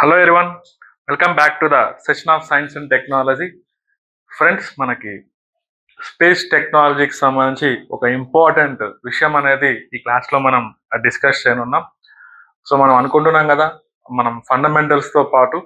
Hello everyone, welcome back to the session of science and technology. Friends, మనకి space టెక్నాలజీకి సంబంధించి ఒక important విషయం అనేది ఈ క్లాస్లో మనం డిస్కస్ చేయనున్నాం. సో మనం అనుకుంటున్నాం కదా, మనం ఫండమెంటల్స్తో పాటు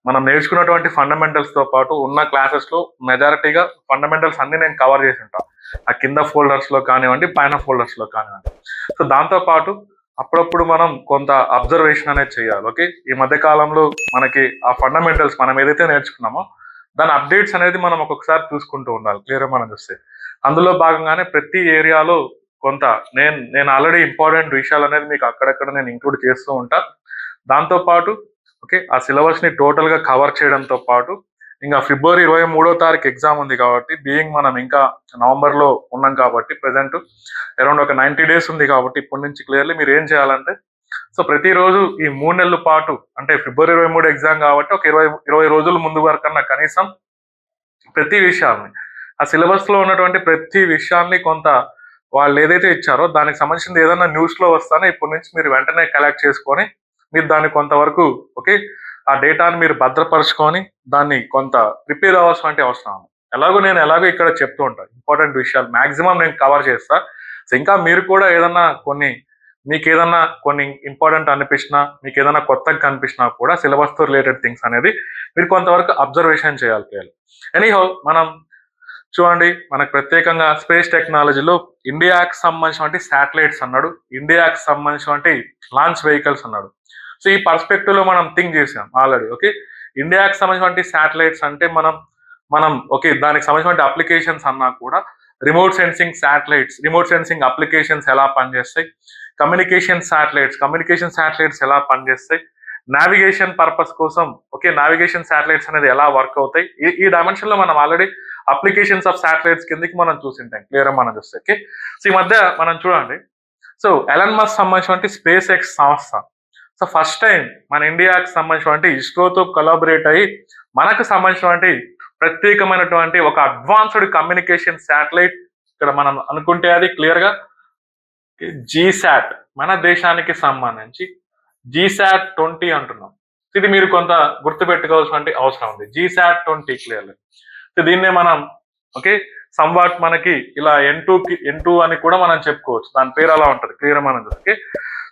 మనం నేర్చుకున్నటువంటి ఫండమెంటల్స్తో పాటు ఉన్న క్లాసెస్లో మెజారిటీగా ఫండమెంటల్స్ అన్ని నేను కవర్ చేసి ఉంటాను. ఆ కింద ఫోల్డర్స్లో కానివ్వండి, పైన ఫోల్డర్స్లో కానివ్వండి. సో దాంతోపాటు అప్పుడప్పుడు మనం కొంత అబ్జర్వేషన్ అనేది చేయాలి. ఓకే, ఈ మధ్య కాలంలో మనకి ఆ ఫండమెంటల్స్ మనం ఏదైతే నేర్చుకున్నామో దాని అప్డేట్స్ అనేది మనం ఒక్కొక్కసారి చూసుకుంటూ ఉండాలి. క్లియర్గా మనం చూస్తే అందులో భాగంగానే ప్రతి ఏరియాలో కొంత నేను ఆల్రెడీ ఇంపార్టెంట్ విషయాలు అనేది మీకు అక్కడక్కడ నేను ఇంక్లూడ్ చేస్తూ ఉంటా. దాంతోపాటు ఓకే, ఆ సిలబస్ని టోటల్గా కవర్ చేయడంతో పాటు ఇంకా ఫిబ్రవరి 23వ తారీఖు ఎగ్జామ్ ఉంది కాబట్టి, బీయింగ్ మనం ఇంకా నవంబర్లో ఉన్నాం కాబట్టి ప్రజెంట్ అరౌండ్ ఒక 90 days ఉంది కాబట్టి ఇప్పటి నుంచి క్లియర్లీ మీరు ఏం చేయాలంటే, సో ప్రతిరోజు ఈ 3 నెలల పాటు, అంటే ఫిబ్రవరి 23 ఎగ్జామ్ కాబట్టి ఒక 20 రోజుల ముందు వరకన్నా కనీసం ప్రతి విషయాన్ని, ఆ సిలబస్లో ఉన్నటువంటి ప్రతి విషయాన్ని కొంత వాళ్ళు ఏదైతే ఇచ్చారో దానికి సంబంధించింది ఏదైనా న్యూస్లో వస్తానే ఇప్పటి నుంచి మీరు వెంటనే కలెక్ట్ చేసుకొని మీరు దాన్ని కొంతవరకు ఓకే ఆ డేటాని మీరు భద్రపరచుకొని దాన్ని కొంత ప్రిపేర్ అవ్వాల్సిన అవసరం. ఎలాగో ఇక్కడ చెప్తూ ఉంటాను ఇంపార్టెంట్ విషయాలు మాక్సిమం నేను కవర్ చేస్తా. సో ఇంకా మీరు కూడా ఏదన్నా మీకు ఏదన్నా కొన్ని ఇంపార్టెంట్ అనిపించినా, మీకు ఏదైనా కొత్తగా కనిపించినా కూడా సిలబస్తో రిలేటెడ్ థింగ్స్ అనేది మీరు కొంతవరకు అబ్జర్వేషన్ చేయాలి. ఎనీహౌ, మనం చూడండి, మనకు ప్రత్యేకంగా స్పేస్ టెక్నాలజీలో ఇండియాకి సంబంధించిన శాటిలైట్స్ అన్నాడు, ఇండియాకి సంబంధించిన లాంచ్ వెహికల్స్ అన్నాడు. సో ఈ పర్స్పెక్టివ్ లో మనం థింక్ చేసాం ఆల్రెడీ. ఓకే, ఇండియాకి సంబంధించిన శాటిలైట్స్ అంటే మనం ఓకే దానికి సంబంధించిన అప్లికేషన్స్ అన్నా కూడా remote sensing satellites, remote sensing applications ఎలా పనిచేస్తాయి, కమ్యూనికేషన్ శాటిలైట్స్ ఎలా పనిచేస్తాయి, నావిగేషన్ పర్పస్ కోసం ఓకే నావిగేషన్ శాటిలైట్స్ అనేది ఎలా వర్క్ అవుతాయి, ఈ డైమెన్షన్ లో మనం ఆల్రెడీ అప్లికేషన్స్ ఆఫ్ శాటిలైట్స్ కిందకి మనం చూసింటాం. క్లియర్ మనం చూస్తే ఓకే. సో ఈ మధ్య మనం చూడండి, సో ఎలన్ మస్క్ సంబంధించిన స్పేస్ ఎక్స్ సంస్థ సో ఫస్ట్ టైం మన ఇండియాకి సంబంధించిన ఇస్రోతో కొలాబరేట్ అయ్యి మనకు సంబంధించిన ప్రత్యేకమైనటువంటి ఒక అడ్వాన్స్డ్ కమ్యూనికేషన్ శాటిలైట్, ఇక్కడ మనం అనుకుంటే అది క్లియర్గా జీశాట్, మన దేశానికి సంబంధించి జీశాట్ 20 అంటున్నాం. ఇది మీరు కొంత గుర్తుపెట్టుకోవాల్సిన అవసరం ఉంది. GSAT 20 clearly. సో దీన్నే మనం ఓకే సంవాట్ మనకి ఇలా N2 అని కూడా మనం చెప్పుకోవచ్చు, దాని పేరు అలా ఉంటుంది. క్లియర్ మనం ఓకే.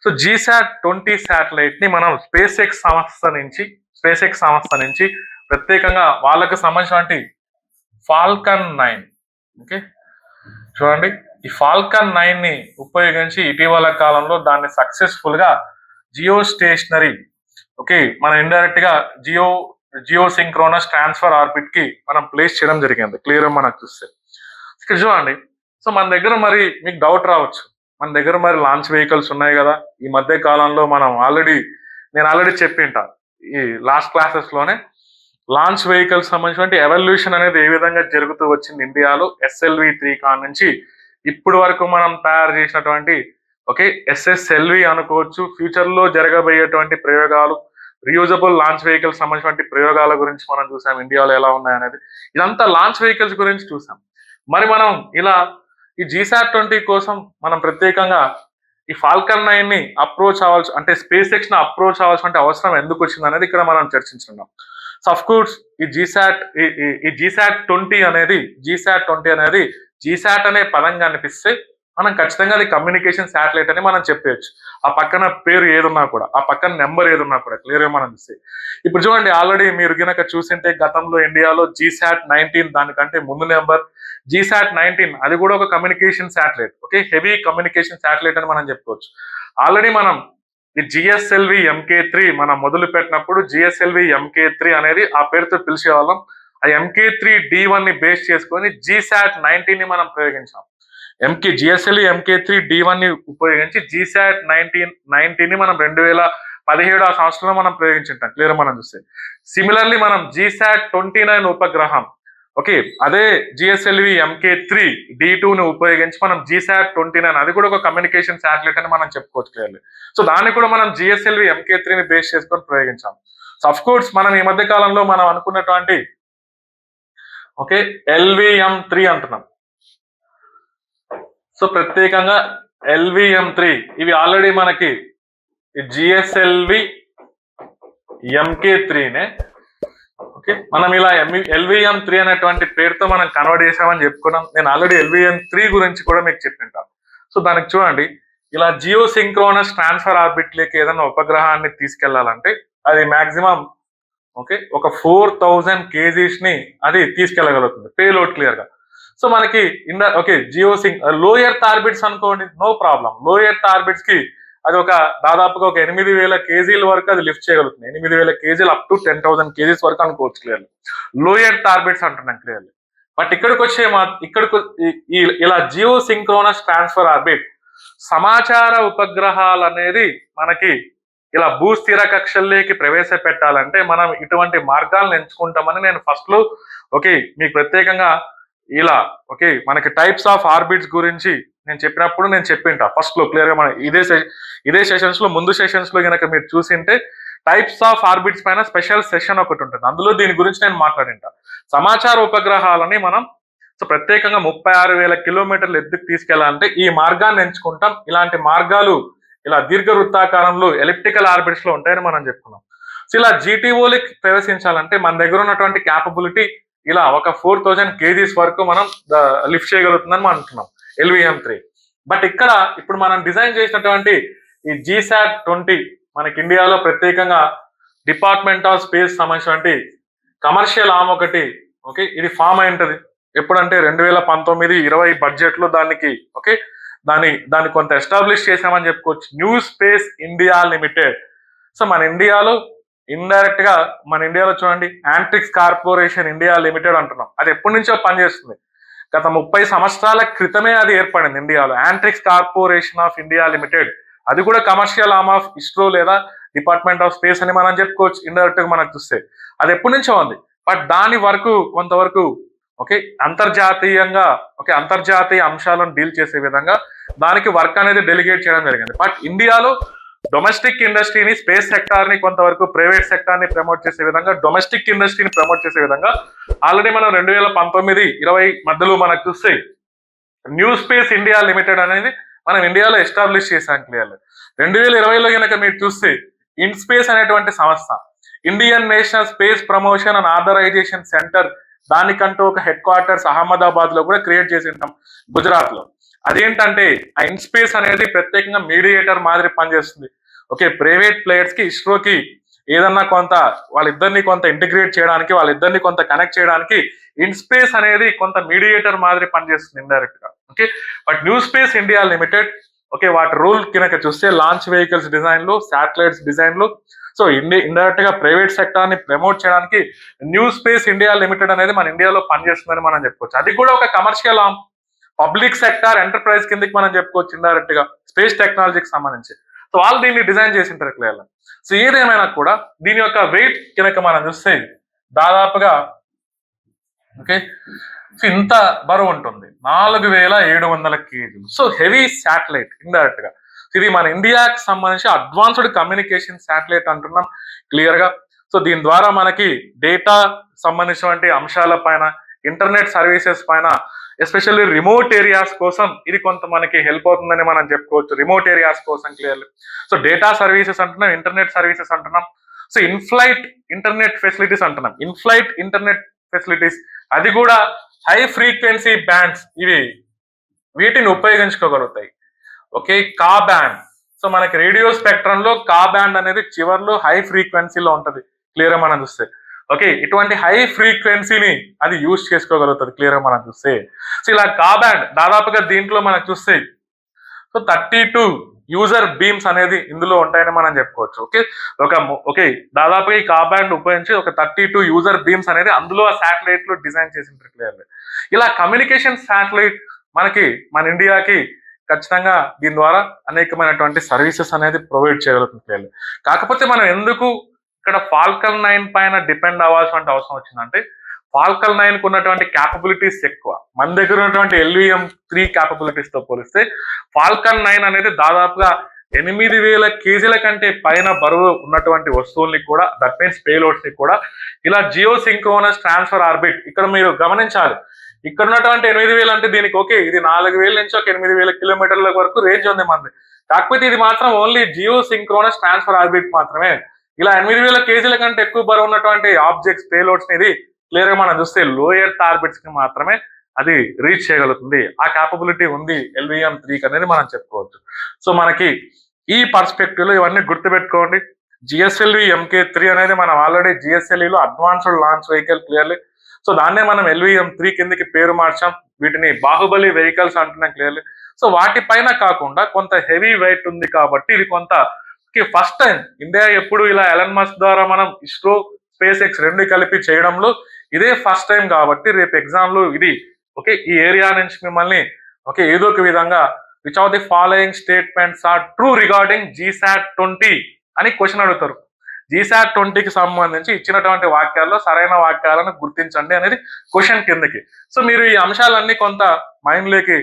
సో జీశాట్ 20 శాటిలైట్ ని మనం స్పేస్ ఎక్స్ సంస్థ నుంచి ప్రత్యేకంగా వాళ్ళకు సంబంధించిన ఫాల్కన్ 9 ఓకే చూడండి, ఈ ఫాల్కన్ 9 ని ఉపయోగించి ఇటీవల కాలంలో దాన్ని సక్సెస్ఫుల్ గా జియో స్టేషనరీ ఓకే మన ఇండైరెక్ట్ గా జియో సింక్రోనస్ ట్రాన్స్ఫర్ ఆర్బిట్ కి మనం ప్లేస్ చేయడం జరిగింది. క్లియర్ మనకు చూస్తే ఇక్కడ చూడండి. సో మన దగ్గర మరి మీకు డౌట్ రావచ్చు, మన దగ్గర మరి లాంచ్ వెహికల్స్ ఉన్నాయి కదా. ఈ మధ్య కాలంలో మనం నేను ఆల్రెడీ చెప్పింటా ఈ లాస్ట్ క్లాసెస్ లోనే, లాంచ్ వెహికల్స్ సంబంధించిన ఎవల్యూషన్ అనేది ఏ విధంగా జరుగుతూ వచ్చింది ఇండియాలో SLV-3 కాడ నుంచి ఇప్పుడు వరకు మనం తయారు చేసినటువంటి ఓకే SSLV అనుకోవచ్చు, ఫ్యూచర్ లో జరగబోయేటువంటి ప్రయోగాలు, రియూజబుల్ లాంచ్ వెహికల్స్ సంబంధించిన ప్రయోగాల గురించి మనం చూసాం ఇండియాలో ఎలా ఉన్నాయనేది. ఇదంతా లాంచ్ వెహికల్స్ గురించి చూసాం. మరి మనం ఇలా ఈ జీశాట్ 20 కోసం మనం ప్రత్యేకంగా ఈ ఫాల్కన్ 9 ని అప్రోచ్ అవ్వాల్సి, అంటే స్పేస్ ఎక్స్ ని అప్రోచ్ అవ్వాల్సిన అవసరం ఎందుకు వచ్చింది అనేది ఇక్కడ మనం చర్చించుకున్నాం. సో అఫ్ కోర్స్ ఈ జీశాట్ 20 అనేది జీశాట్ అనే పదంగా అనిపిస్తే మనం ఖచ్చితంగా అది కమ్యూనికేషన్ శాటిలైట్ అని మనం చెప్పేయచ్చు. ఆ పక్కన పేరు ఏదున్నా కూడా, ఆ పక్కన నెంబర్ ఏదున్నా కూడా క్లియర్గా మనం చూస్తే. ఇప్పుడు చూడండి, ఆల్రెడీ మీరు కనుక చూసింటే గతంలో ఇండియాలో జీశాట్ 19 దానికంటే ముందు నెంబర్ జీశాట్ 19, అది కూడా ఒక communication satellite okay, heavy communication satellite అని మనం చెప్పుకోవచ్చు. ఆల్రెడీ మనం ఈ GSLV MK3 మనం మొదలు పెట్టినప్పుడు GSLV MK3 అనేది ఆ పేరుతో పిలిచేవాళ్ళం. ఆ MK3 D1 ని బేస్ చేసుకొని జీశాట్ 19 ని మనం ప్రయోగించాం. GSLV MK3 D1 ని ఉపయోగించి జీశాట్ 19 ని మనం 2017 సంవత్సరంలో మనం ప్రయోగించుంటాం. క్లియర్ మనం చూస్తే. సిమిలర్లీ మనం జీశాట్ 29 ఉపగ్రహం ఓకే అదే GSLV MK3 D2 ని ఉపయోగించి మనం జీశాట్ 29, అది కూడా ఒక కమ్యూనికేషన్ శాటిలైట్ అని మనం చెప్పుకోవచ్చు క్లియర్లీ. సో దాన్ని కూడా మనం GSLV MK3 ని బేస్ చేసుకొని ప్రయోగించాం. సో అఫ్ కోర్స్ మనం ఈ మధ్య కాలంలో మనం అనుకున్నటువంటి ఓకే LVM-3 అంటున్నాం. సో ప్రత్యేకంగా LVM-3 ఇవి ఆల్రెడీ మనకి GSLV MK3నే. ఓకే, మనం ఇలా LVM3 అనేటువంటి పేరుతో మనం కన్వర్ట్ చేసామని చెప్పుకున్నాం. నేను ఆల్రెడీ LVM3 గురించి కూడా మీకు చెప్పింటాను. సో దానికి చూడండి, ఇలా జియో సింక్రోనస్ ట్రాన్స్ఫర్ ఆర్బిట్లోకి ఏదైనా ఉపగ్రహాన్ని తీసుకెళ్లాలంటే అది మాక్సిమం ఓకే ఒక 4000 kgs ని అది తీసుకెళ్లగలుగుతుంది పేలోడ్ క్లియర్ గా. సో మనకి ఓకే జియో సింక్ లో ఎర్త్ ఆర్బిట్స్ అనుకోండి, నో ప్రాబ్లం. లో ఎర్త్ ఆర్బిట్స్ కి అది ఒక దాదాపుగా ఒక 8000 kgల వరకు అది లిఫ్ట్ చేయగలుగుతుంది. 8000 kgలు అప్ టు 10,000 kgs వరకు అనుకోవచ్చు క్లియర్లీ. లో ఎర్త్ ఆర్బిట్స్ అంటున్నాం క్లియర్లీ. బట్ ఇక్కడికి వచ్చే ఇలా జియో సింక్రోనస్ ట్రాన్స్ఫర్ ఆర్బిట్ సమాచార ఉపగ్రహాలు అనేది మనకి ఇలా భూస్థిర కక్షల్లోకి ప్రవేశపెట్టాలంటే మనం ఇటువంటి మార్గాలను ఎంచుకుంటామని నేను ఫస్ట్ లో ఓకే మీకు ప్రత్యేకంగా ఇలా ఓకే మనకి టైప్స్ ఆఫ్ ఆర్బిట్స్ గురించి నేను చెప్పినప్పుడు నేను చెప్పింటా ఫస్ట్ లో క్లియర్ గా. మన ఇదే సెషన్స్ లో ముందు సెషన్స్ లో కనుక మీరు చూసింటే టైప్స్ ఆఫ్ ఆర్బిట్స్ పైన స్పెషల్ సెషన్ ఒకటి ఉంటుంది, అందులో దీని గురించి నేను మాట్లాడింటా. సమాచార ఉపగ్రహాలని మనం సో ప్రత్యేకంగా 36,000 కిలోమీటర్లు ఎత్తుకు తీసుకెళ్లాలంటే ఈ మార్గాన్ని ఎంచుకుంటాం. ఇలాంటి మార్గాలు ఇలా దీర్ఘ వృత్తాకారంలో ఎలిప్టికల్ ఆర్బిట్స్ లో ఉంటాయని మనం చెప్పుకున్నాం. సో ఇలా జీటీఓలకి ప్రవేశించాలంటే మన దగ్గర ఉన్నటువంటి క్యాపబిలిటీ ఇలా ఒక 4000 kgs వరకు మనం లిఫ్ట్ చేయగలుగుతుందని మనం అంటున్నాం LVM3. బట్ ఇక్కడ ఇప్పుడు మనం డిజైన్ చేసినటువంటి ఈ GSAT-20 మనకి ఇండియాలో ప్రత్యేకంగా డిపార్ట్మెంట్ ఆఫ్ స్పేస్ సంబంధించినటువంటి కమర్షియల్ ఆర్మ్ ఒకటి ఓకే ఇది ఫామ్ అయి ఉంటది. ఎప్పుడంటే 2019-20 బడ్జెట్ లో దానికి ఓకే దాన్ని కొంత ఎస్టాబ్లిష్ చేసామని చెప్పుకోవచ్చు, new space India limited. So మన ఇండియాలో ఇండైరెక్ట్ గా మన ఇండియాలో చూడండి యాంట్రిక్స్ కార్పొరేషన్ ఇండియా లిమిటెడ్ అంటున్నాం. అది ఎప్పటి నుంచో పనిచేస్తుంది, గత 30 సంవత్సరాల క్రితమే అది ఏర్పడింది ఇండియాలో, Antrix corporation of India limited. అది కూడా కమర్షియల్ ఆర్మ్ ఆఫ్ ఇస్రో లేదా డిపార్ట్మెంట్ ఆఫ్ స్పేస్ అని మనం చెప్పుకోవచ్చు ఇండైరెక్ట్ గా మనకు చూస్తే. అది ఎప్పటి నుంచో ఉంది. బట్ దాని వరకు కొంతవరకు ఓకే అంతర్జాతీయ అంశాలను డీల్ చేసే విధంగా దానికి వర్క్ అనేది డెలిగేట్ చేయడం జరిగింది. బట్ ఇండియాలో డొమెస్టిక్ ఇండస్ట్రీని, స్పేస్ సెక్టార్ ని కొంతవరకు ప్రైవేట్ సెక్టార్ ని ప్రమోట్ చేసే విధంగా, డొమెస్టిక్ ఇండస్ట్రీని ప్రమోట్ చేసే విధంగా ఆల్రెడీ మనం 2019-20 మధ్యలో మనకు చూస్తే న్యూ స్పేస్ ఇండియా లిమిటెడ్ అనేది మనం ఇండియాలో ఎస్టాబ్లిష్ చేశాం క్లియర్లీ. 2020లో కనుక మీరు చూస్తే ఇన్స్పేస్ అనేటువంటి సంస్థ, Indian national space promotion and authorization centre, దానికంటూ ఒక హెడ్ క్వార్టర్స్ అహ్మదాబాద్ లో కూడా క్రియేట్ చేసి ఉంటాం గుజరాత్ లో. అదేంటంటే ఆ ఇన్స్పేస్ అనేది ప్రత్యేకంగా మీడియేటర్ మాదిరి పనిచేస్తుంది. ఓకే ప్రైవేట్ ప్లేయర్స్ కి ఇస్రోకి ఏదన్నా వాళ్ళిద్దరిని కొంత ఇంటిగ్రేట్ చేయడానికి, వాళ్ళిద్దరిని కొంత కనెక్ట్ చేయడానికి ఇన్స్పేస్ అనేది కొంత మీడియేటర్ మాదిరి పనిచేస్తుంది ఇండైరెక్ట్ గా. Okay but new space India limited okay వాటి రూల్ కనుక చూస్తే లాంచ్ వెహికల్స్ డిజైన్ లో, శాటిలైట్స్ డిజైన్ లో, సో ఇండైరెక్ట్ గా ప్రైవేట్ సెక్టార్ ని ప్రమోట్ చేయడానికి న్యూ స్పేస్ ఇండియా లిమిటెడ్ అనేది మన ఇండియాలో పనిచేస్తుందని మనం చెప్పుకోవచ్చు. అది కూడా ఒక commercial arm, public sector enterprise కిందకి మనం చెప్పుకోవచ్చు ఇండైరెక్ట్ గా స్పేస్ టెక్నాలజీకి సంబంధించి. సో వాళ్ళు దీన్ని డిజైన్ చేసింటారు క్లియర్గా. సో ఏదేమైనా కూడా దీని యొక్క వెయిట్ కనుక మనం చూస్తే దాదాపుగా ఓకే సో ఇంత బరువు ఉంటుంది, 4700 kg. So heavy satellite indirect గా. ఇది మన ఇండియాకి సంబంధించి అడ్వాన్స్డ్ కమ్యూనికేషన్ శాటిలైట్ అంటున్నాం క్లియర్ గా. సో దీని ద్వారా మనకి డేటా సంబంధించినటువంటి అంశాల పైన, ఇంటర్నెట్ సర్వీసెస్ పైన, ఎస్పెషల్లీ రిమోట్ ఏరియాస్ కోసం ఇది కొంత మనకి హెల్ప్ అవుతుందని మనం చెప్పుకోవచ్చు. రిమోట్ ఏరియాస్ కోసం క్లియర్లీ. సో డేటా సర్వీసెస్ అంటున్నాం, ఇంటర్నెట్ సర్వీసెస్ అంటున్నాం, సో ఇన్ఫ్లైట్ ఇంటర్నెట్ ఫెసిలిటీస్ అంటున్నాం. ఇన్ఫ్లైట్ ఇంటర్నెట్ ఫెసిలిటీస్ అది కూడా హై ఫ్రీక్వెన్సీ బ్యాండ్స్, వీటిని ఉపయోగించుకోగలుగుతాయి. ఓకే కా బ్యాండ్, సో మనకి రేడియో స్పెక్ట్రమ్ లో కా బ్యాండ్ అనేది చివర్లో హై ఫ్రీక్వెన్సీలో ఉంటది క్లియర్ గా మనం చూస్తే. ఓకే ఇటువంటి హై ఫ్రీక్వెన్సీని అది యూజ్ చేసుకోగలుగుతుంది క్లియర్ గా మనం చూస్తే. సో ఇలా కా బ్యాండ్ దాదాపుగా దీంట్లో మనం చూస్తే సో 32 యూజర్ బీమ్స్ అనేది ఇందులో ఉంటాయని మనం చెప్పుకోవచ్చు. ఓకే దాదాపుగా ఈ కా బ్యాండ్ ఉపయోగించి ఒక 32 యూజర్ బీమ్స్ అనేది అందులో ఆ శాటిలైట్ లో డిజైన్ చేసింటారు క్లియర్లీ. ఇలా కమ్యూనికేషన్ శాటిలైట్ మనకి మన ఇండియాకి ఖచ్చితంగా దీని ద్వారా అనేకమైనటువంటి సర్వీసెస్ అనేది ప్రొవైడ్ చేయగలుగుతుంది క్లియర్లీ. కాకపోతే మనం ఎందుకు ఇక్కడ ఫాల్కన్ 9 పైన డిపెండ్ అవ్వాల్సిన అవసరం వచ్చిందంటే ఫాల్కన్ 9 కు ఉన్నటువంటి క్యాపబిలిటీస్ ఎక్కువ, మన దగ్గర ఉన్నటువంటి LVM3 క్యాపబిలిటీస్ తో పోలిస్తే ఫాల్కన్ 9 అనేది దాదాపుగా 8000 kgల కంటే పైన బరువు ఉన్నటువంటి వస్తువుల్ని కూడా, దట్ మీన్స్ పేలోడ్స్ ని కూడా ఇలా జియో సింక్రోనస్ ట్రాన్స్ఫర్ ఆర్బిట్, ఇక్కడ మీరు గమనించాలి ఇక్కడ ఉన్నటువంటి 8000 అంటే దీనికి ఓకే ఇది 4000 నుంచి ఒక 8000 కిలోమీటర్ల వరకు రేంజ్ ఉంది మనది. కాకపోతే ఇది మాత్రం only geosynchronous transfer orbit మాత్రమే. ఇలా 8,000 కేజీల కంటే ఎక్కువ బరువు ఉన్నటువంటి ఆబ్జెక్ట్స్ పేలోడ్స్ ఇది క్లియర్ గా మనం చూస్తే లోయర్ టార్గెట్స్ కి మాత్రమే అది రీచ్ చేయగలుగుతుంది. ఆ క్యాపబిలిటీ ఉంది LVM-3 అనేది మనం చెప్పుకోవచ్చు. సో మనకి ఈ పర్స్పెక్టివ్ లో ఇవన్నీ గుర్తుపెట్టుకోండి. GSLV MK3 అనేది మనం ఆల్రెడీ GSLV లో advanced launch vehicle clearly. So దాన్నే మనం LVM-3 కిందకి పేరు మార్చాం. వీటిని బాహుబలి వెహికల్స్ అంటున్నాం క్లియర్లీ. సో వాటిపైన కాకుండా కొంత హెవీ వెయిట్ ఉంది కాబట్టి ఇది కొంత ఫస్ట్ టైం ఇండియా ఎప్పుడు ఇలా ఎలన్ మస్క్ ద్వారా మనం ఇస్రో స్పేస్ ఎక్స్ రెండు కలిపి చేయడంలో ఇదే ఫస్ట్ టైం కాబట్టి రేపు ఎగ్జామ్ లో ఇది ఓకే ఈ ఏరియా నుంచి మిమ్మల్ని ఓకే ఏదో ఒక విధంగా which of the following statements are true regarding GSAT-20 అని క్వశ్చన్ అడుగుతారు. GSAT-20కి సంబంధించి ఇచ్చినటువంటి వాక్యాల్లో సరైన వాక్యాలను గుర్తించండి అనేది క్వశ్చన్ కిందకి. సో మీరు ఈ అంశాలన్నీ కొంత మైండ్ లోకి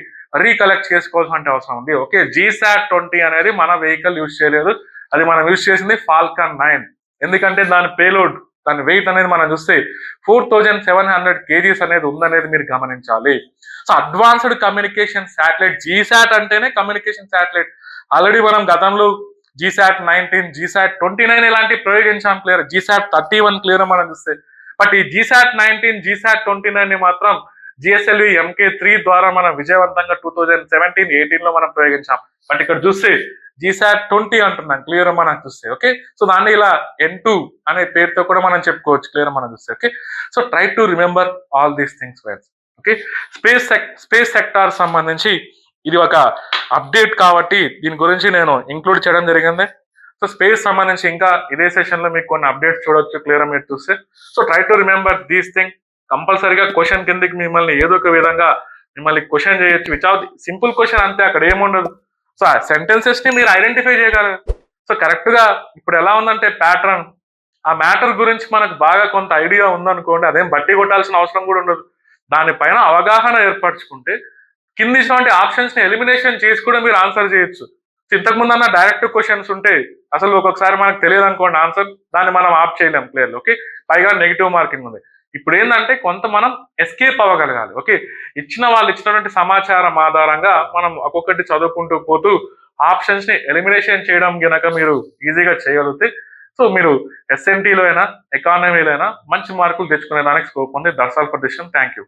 రీకలెక్ట్ చేసుకోవాల్సిన అవసరం ఉంది. ఓకే GSAT-20 అనేది మన వెహికల్ యూజ్ చేయలేదు, అది మనం యూజ్ చేసింది ఫాల్కన్ 9. ఎందుకంటే దాని పేలోడ్ దాని వెయిట్ అనేది మనం చూస్తే 4,700 kgs అనేది ఉందనేది మీరు గమనించాలి. So advanced communication satellite GSAT అంటేనే కమ్యూనికేషన్ శాటిలైట్. ఆల్రెడీ మనం గతంలో GSAT-19 GSAT-29 ఇలాంటి ప్రయోగించాం క్లియర్, GSAT-31 క్లియర్ మనం చూస్తే. బట్ ఈ GSAT-19 GSAT-29 ని మాత్రం GSLV MK3 ద్వారా మనం విజయవంతంగా 2017-18 లో మనం ప్రయోగించాం. బట్ ఇక్కడ చూస్తే GSAT-20 అంటున్నాం క్లియర్ మనం చూస్తే. ఓకే సో దాన్ని ఇలా N2 అనే పేరుతో కూడా మనం చెప్పుకోవచ్చు క్లియర్ మనం చూస్తే. Okay so try to remember all these things friends. Okay space sector సంబంధించి ఇది ఒక అప్డేట్ కాబట్టి దీని గురించి నేను ఇంక్లూడ్ చేయడం జరిగింది. సో స్పేస్ సంబంధించి ఇంకా ఇదే సెషన్ లో మీకు కొన్ని అప్డేట్స్ చూడొచ్చు క్లియర్ మీరు చూస్తే. So try to remember these thing. కంపల్సరీగా క్వశ్చన్ కిందకి మిమ్మల్ని ఏదో ఒక విధంగా మిమ్మల్ని క్వశ్చన్ చేయొచ్చు. వితౌట్ సింపుల్ క్వశ్చన్ అంతే, అక్కడ ఏముండదు. సో ఆ సెంటెన్సెస్ ని మీరు ఐడెంటిఫై చేయగలరు. సో కరెక్ట్ గా ఇప్పుడు ఎలా ఉందంటే ప్యాటర్న్, ఆ మ్యాటర్ గురించి మనకు బాగా కొంత ఐడియా ఉందనుకోండి, అదేం బట్టి కొట్టాల్సిన అవసరం కూడా ఉండదు. దానిపైన అవగాహన ఏర్పరచుకుంటే కింది ఇటువంటి ఆప్షన్స్ ని ఎలిమినేషన్ చేసి కూడా మీరు ఆన్సర్ చేయొచ్చు. ఇంతకుముందు అన్న డైరెక్ట్ క్వశ్చన్స్ ఉంటే అసలు ఒక్కొక్కసారి మనకు తెలియదు అనుకోండి ఆన్సర్, దాన్ని మనం ఆప్ చేయలేం క్లియర్. ఓకే పైగా నెగిటివ్ మార్కింగ్ ఉంది. ఇప్పుడు ఏంటంటే కొంత మనం ఎస్కేప్ అవ్వగలగాలి. ఓకే వాళ్ళు ఇచ్చినటువంటి సమాచారం ఆధారంగా మనం ఒక్కొక్కటి చదువుకుంటూ పోతూ ఆప్షన్స్ ని ఎలిమినేషన్ చేయడం గనక మీరు ఈజీగా చేయగలిగితే సో మీరు SNTలో అయినా ఎకానమీలో అయినా మంచి మార్కులు తెచ్చుకునే దానికి స్కోప్ ఉంది. That's all for this. Thank you.